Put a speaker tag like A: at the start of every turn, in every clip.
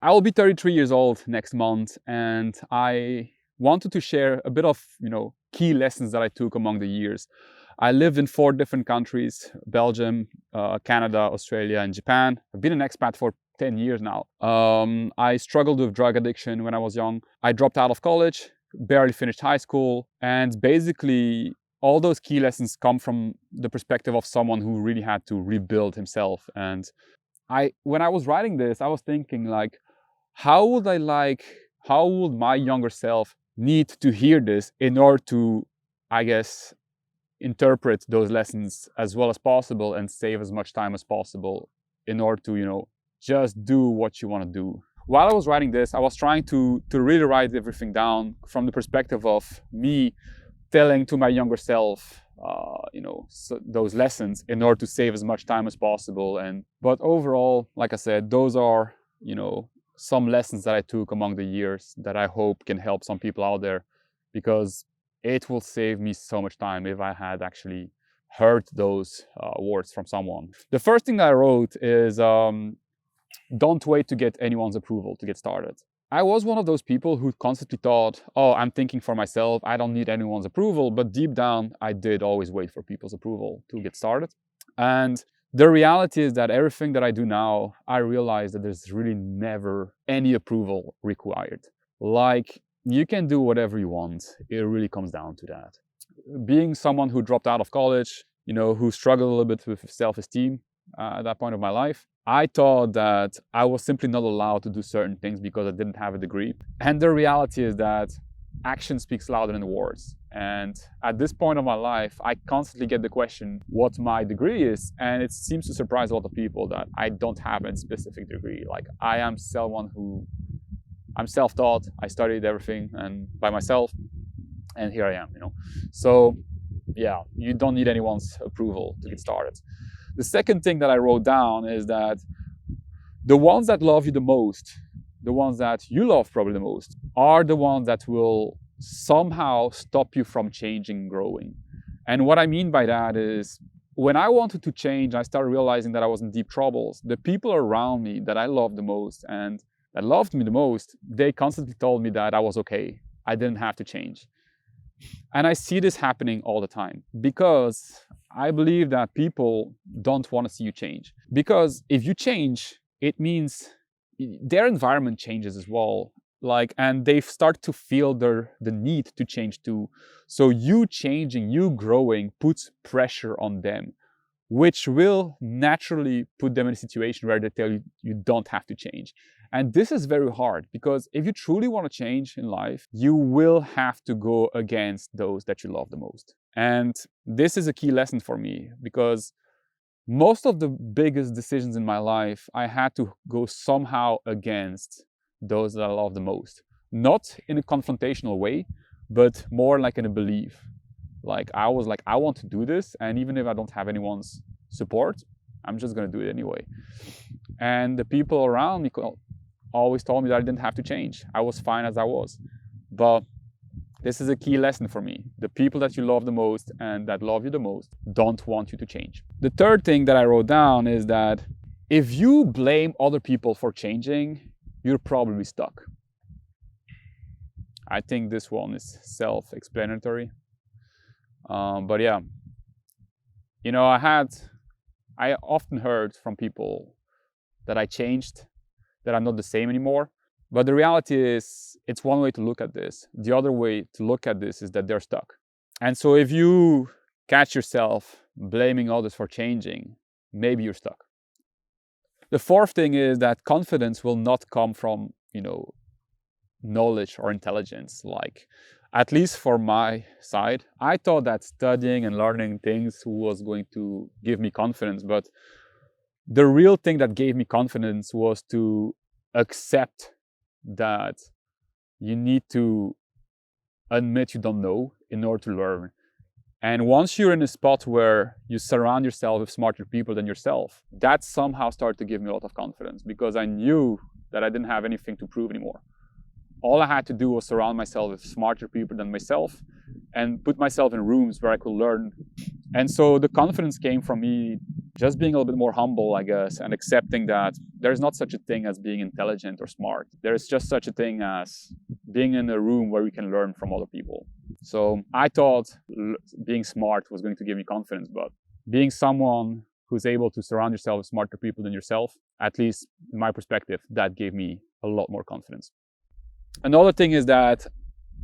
A: I will be 33 years old next month, and I wanted to share a bit of, key lessons that I took among the years. I lived in 4 different countries: Belgium, Canada, Australia, and Japan. I've been an expat for 10 years now. I struggled with drug addiction when I was young. I dropped out of college, barely finished high school, and basically all those key lessons come from the perspective of someone who really had to rebuild himself. And when I was writing this, I was thinking, like, how would my younger self need to hear this in order to, I guess, interpret those lessons as well as possible and save as much time as possible in order to, just do what you want to do. While I was writing this, I was trying to really write everything down from the perspective of me telling to my younger self, those lessons in order to save as much time as possible. But overall, like I said, those are, some lessons that I took among the years that I hope can help some people out there, because it will save me so much time if I had actually heard those words from someone. The first thing that I wrote is, don't wait to get anyone's approval to get started. I was one of those people who constantly thought, oh, I'm thinking for myself, I don't need anyone's approval. But deep down, I did always wait for people's approval to get started. And the reality is that everything that I do now, I realize that there's really never any approval required. Like, you can do whatever you want. It really comes down to that. Being someone who dropped out of college, who struggled a little bit with self-esteem at that point of my life, I thought that I was simply not allowed to do certain things because I didn't have a degree. And the reality is that action speaks louder than words. And at this point of my life, I constantly get the question what my degree is. And it seems to surprise a lot of people that I don't have a specific degree. Like, I am someone I'm self-taught. I studied everything and by myself. And here I am, So yeah, you don't need anyone's approval to get started. The second thing that I wrote down is that the ones that love you the most, the ones that you love probably the most, are the ones that will somehow stop you from changing and growing. And what I mean by that is, when I wanted to change, I started realizing that I was in deep troubles. The people around me that I loved the most and that loved me the most, they constantly told me that I was okay. I didn't have to change. And I see this happening all the time, because I believe that people don't want to see you change. Because if you change, it means their environment changes as well. And they start to feel the need to change too. So you changing, you growing puts pressure on them, which will naturally put them in a situation where they tell you you don't have to change. And this is very hard, because if you truly want to change in life, you will have to go against those that you love the most. And this is a key lesson for me, because most of the biggest decisions in my life, I had to go somehow against those that I love the most. Not in a confrontational way, but more like in a belief. Like, I was like, I want to do this, and even if I don't have anyone's support, I'm just going to do it anyway. And the people around me always told me that I didn't have to change. I was fine as I was. But this is a key lesson for me. The people that you love the most and that love you the most don't want you to change. The third thing that I wrote down is that if you blame other people for changing, you're probably stuck. I think this one is self-explanatory. But yeah, I often heard from people that I changed, that I'm not the same anymore. But the reality is, it's one way to look at this. The other way to look at this is that they're stuck. And so if you catch yourself blaming others for changing, maybe you're stuck. The fourth thing is that confidence will not come from, knowledge or intelligence. Like, at least for my side, I thought that studying and learning things was going to give me confidence. But the real thing that gave me confidence was to accept that you need to admit you don't know in order to learn. And once you're in a spot where you surround yourself with smarter people than yourself, that somehow started to give me a lot of confidence, because I knew that I didn't have anything to prove anymore. All I had to do was surround myself with smarter people than myself and put myself in rooms where I could learn. And so the confidence came from me just being a little bit more humble, I guess, and accepting that there's not such a thing as being intelligent or smart. There's just such a thing as being in a room where you can learn from other people. So I thought being smart was going to give me confidence, but being someone who's able to surround yourself with smarter people than yourself, at least in my perspective, that gave me a lot more confidence. Another thing is that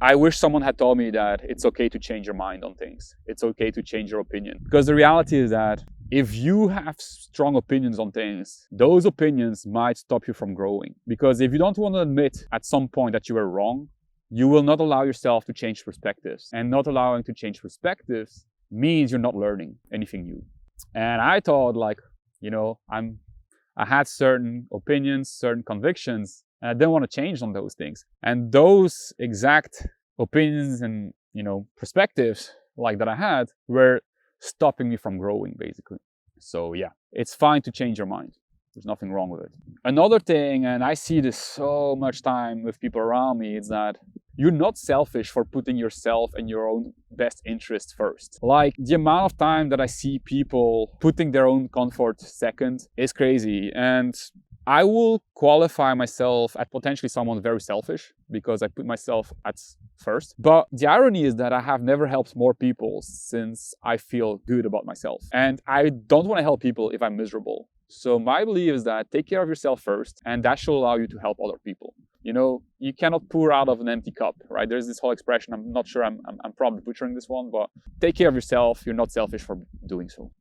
A: I wish someone had told me that it's okay to change your mind on things. It's okay to change your opinion. Because the reality is that if you have strong opinions on things, those opinions might stop you from growing. Because if you don't want to admit at some point that you were wrong, you will not allow yourself to change perspectives. And not allowing to change perspectives means you're not learning anything new. And I thought, like, you know, I had certain opinions, certain convictions, and I didn't want to change on those things. And those exact opinions and, you know, perspectives like that I had were stopping me from growing, basically. So yeah, it's fine to change your mind. There's nothing wrong with it. Another thing, and I see this so much time with people around me, is that you're not selfish for putting yourself and your own best interests first. Like, the amount of time that I see people putting their own comfort second is crazy. And I will qualify myself as potentially someone very selfish because I put myself at first. But the irony is that I have never helped more people since I feel good about myself. And I don't want to help people if I'm miserable. So my belief is that take care of yourself first, and that should allow you to help other people. You know, you cannot pour out of an empty cup, right? There's this whole expression. I'm not sure, I'm probably butchering this one, but take care of yourself. You're not selfish for doing so.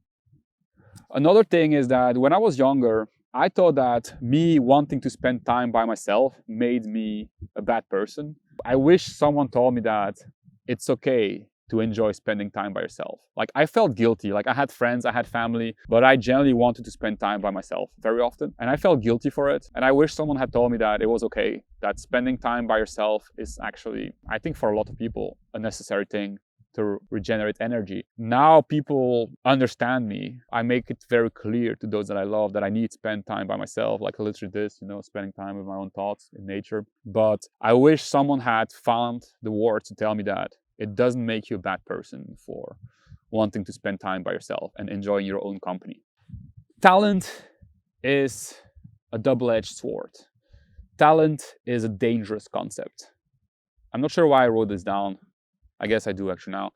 A: Another thing is that when I was younger, I thought that me wanting to spend time by myself made me a bad person. I wish someone told me that it's okay to enjoy spending time by yourself. Like, I felt guilty. Like, I had friends, I had family, but I generally wanted to spend time by myself very often. And I felt guilty for it. And I wish someone had told me that it was okay, that spending time by yourself is actually, I think for a lot of people, a necessary thing to regenerate energy. Now people understand me. I make it very clear to those that I love that I need to spend time by myself, like literally this, you know, spending time with my own thoughts in nature. But I wish someone had found the words to tell me that it doesn't make you a bad person for wanting to spend time by yourself and enjoying your own company. Talent is a double-edged sword. Talent is a dangerous concept. I'm not sure why I wrote this down. I guess I do actually now.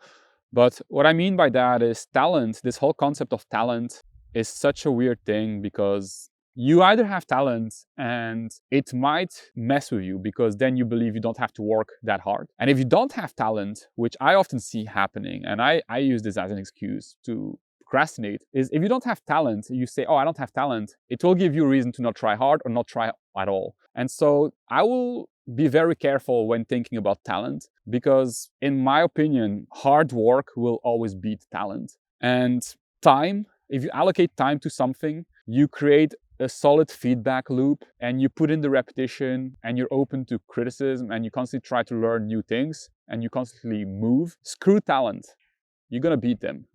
A: But what I mean by that is talent, this whole concept of talent is such a weird thing because you either have talent and it might mess with you because then you believe you don't have to work that hard. And if you don't have talent, which I often see happening, and I use this as an excuse to procrastinate, is if you don't have talent, you say, oh, I don't have talent, it will give you a reason to not try hard or not try at all. And so I will be very careful when thinking about talent because, in my opinion, hard work will always beat talent. And time, if you allocate time to something, you create a solid feedback loop and you put in the repetition and you're open to criticism and you constantly try to learn new things and you constantly move. Screw talent. You're gonna beat them.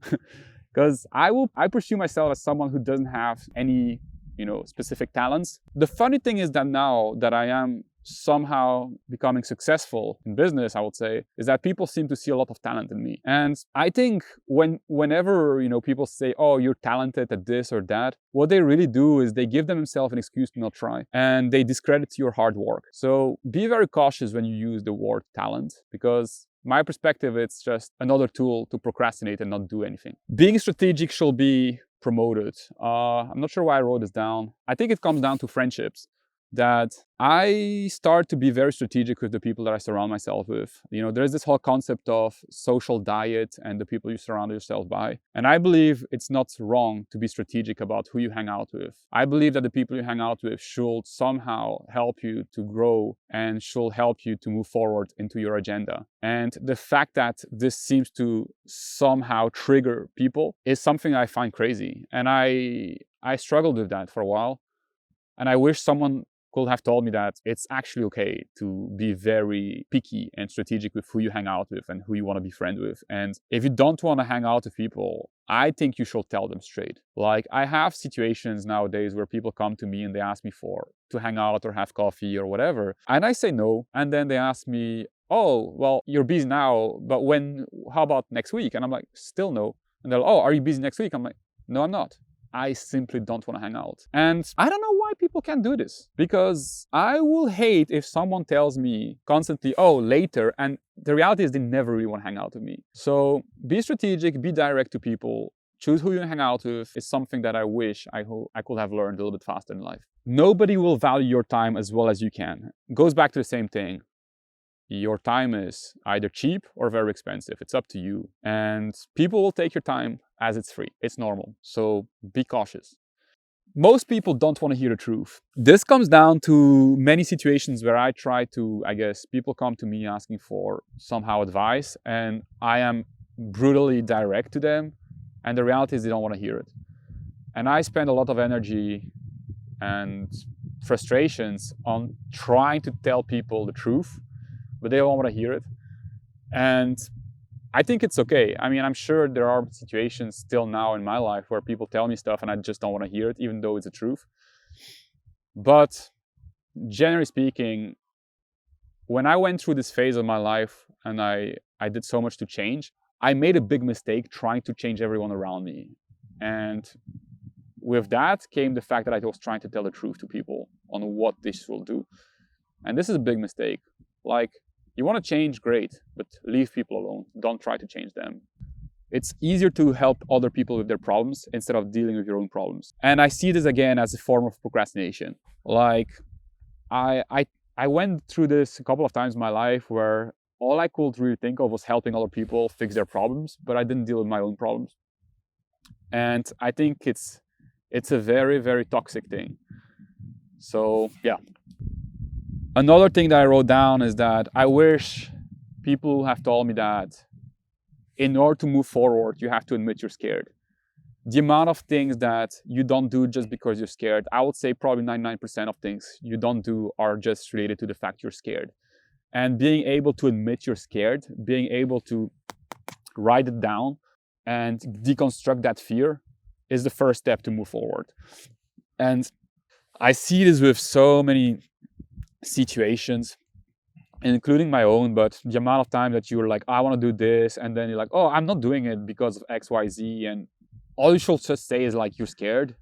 A: Because I pursue myself as someone who doesn't have any, you know, specific talents. The funny thing is that now that I am somehow becoming successful in business, I would say, is that people seem to see a lot of talent in me. And I think whenever, you know, people say, oh, you're talented at this or that, what they really do is they give themselves an excuse to not try and they discredit your hard work. So be very cautious when you use the word talent because my perspective, it's just another tool to procrastinate and not do anything. Being strategic should be promoted. I'm not sure why I wrote this down. I think it comes down to friendships. That I start to be very strategic with the people that I surround myself with. You know, there's this whole concept of social diet and the people you surround yourself by. And I believe it's not wrong to be strategic about who you hang out with. I believe that the people you hang out with should somehow help you to grow and should help you to move forward into your agenda. And the fact that this seems to somehow trigger people is something I find crazy. And I struggled with that for a while. And I wish someone could have told me that it's actually okay to be very picky and strategic with who you hang out with and who you want to be friends with. And if you don't want to hang out with people, I think you should tell them straight. Like, I have situations nowadays where people come to me and they ask me to hang out or have coffee or whatever. And I say no. And then they ask me, oh, well, you're busy now, but how about next week? And I'm like, still no. And they're like, oh, are you busy next week? I'm like, no, I'm not. I simply don't want to hang out. And I don't know why why people can't do this. Because I will hate if someone tells me constantly, oh, later, and the reality is they never really want to hang out with me. So be strategic, be direct to people, choose who you hang out with. It's something that I wish I could have learned a little bit faster in life. Nobody will value your time as well as you can. It goes back to the same thing. Your time is either cheap or very expensive. It's up to you. And people will take your time as it's free. It's normal. So be cautious. Most people don't want to hear the truth. This comes down to many situations where I try to, people come to me asking for somehow advice, and I am brutally direct to them. And the reality is they don't want to hear it. And I spend a lot of energy and frustrations on trying to tell people the truth, but they don't want to hear it. And I think it's okay. I mean, I'm sure there are situations still now in my life where people tell me stuff and I just don't want to hear it, even though it's the truth. But generally speaking, when I went through this phase of my life and I did so much to change, I made a big mistake trying to change everyone around me. And with that came the fact that I was trying to tell the truth to people on what this will do. And this is a big mistake. Like, you want to change, great, but leave people alone. Don't try to change them. It's easier to help other people with their problems instead of dealing with your own problems. And I see this again as a form of procrastination. Like, I went through this a couple of times in my life where all I could really think of was helping other people fix their problems, but I didn't deal with my own problems. And I think it's a very, very toxic thing. So, yeah. Another thing that I wrote down is that I wish people have told me that in order to move forward, you have to admit you're scared. The amount of things that you don't do just because you're scared, I would say probably 99% of things you don't do are just related to the fact you're scared. And being able to admit you're scared, being able to write it down and deconstruct that fear is the first step to move forward. And I see this with so many situations, including my own, but the amount of time that you're like, I want to do this, and then you're like, oh, I'm not doing it because of XYZ, and all you should just say is like, you're scared,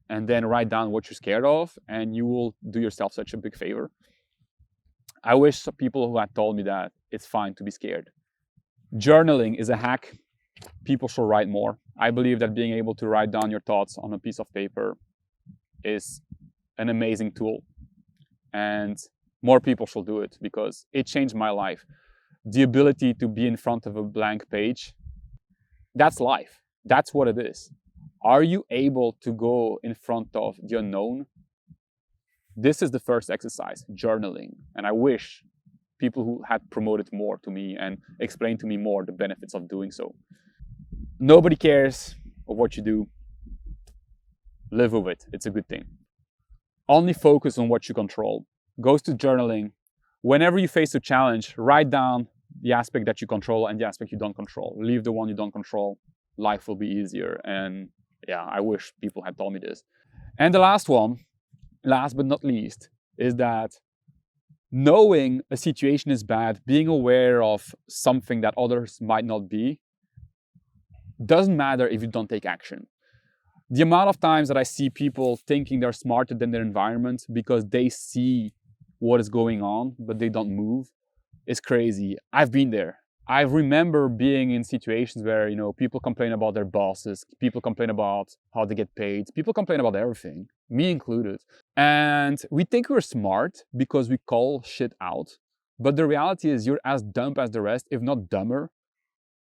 A: and then write down what you're scared of, and you will do yourself such a big favor. I wish some people who had told me that it's fine to be scared. Journaling is a hack. People should write more. I believe that being able to write down your thoughts on a piece of paper is an amazing tool. And more people should do it because it changed my life. The ability to be in front of a blank page, that's life. That's what it is. Are you able to go in front of the unknown? This is the first exercise, journaling. And I wish people who had promoted more to me and explained to me more the benefits of doing so. Nobody cares of what you do. Live with it. It's a good thing. Only focus on what you control. Goes to journaling. Whenever you face a challenge, write down the aspect that you control and the aspect you don't control. Leave the one you don't control. Life will be easier. And yeah, I wish people had told me this. And the last one, last but not least, is that knowing a situation is bad, being aware of something that others might not be, doesn't matter if you don't take action. The amount of times that I see people thinking they're smarter than their environment because they see what is going on, but they don't move, is crazy. I've been there. I remember being in situations where, people complain about their bosses, people complain about how they get paid, people complain about everything, me included. And we think we're smart because we call shit out. But the reality is you're as dumb as the rest, if not dumber,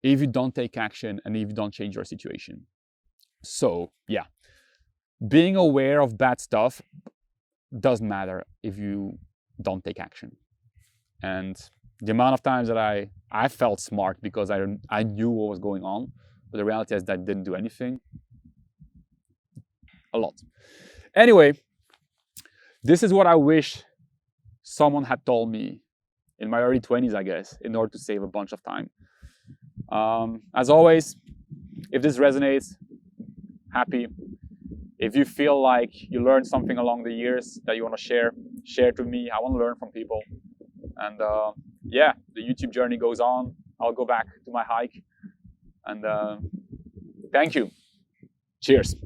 A: if you don't take action and if you don't change your situation. So, yeah, being aware of bad stuff doesn't matter if you don't take action. And the amount of times that I felt smart because I knew what was going on, but the reality is that I didn't do anything. A lot. Anyway, this is what I wish someone had told me in my early 20s, I guess, in order to save a bunch of time. As always, if this resonates, happy. If you feel like you learned something along the years that you want to share it with me. I want to learn from people. And yeah, the YouTube journey goes on. I'll go back to my hike. And thank you. Cheers.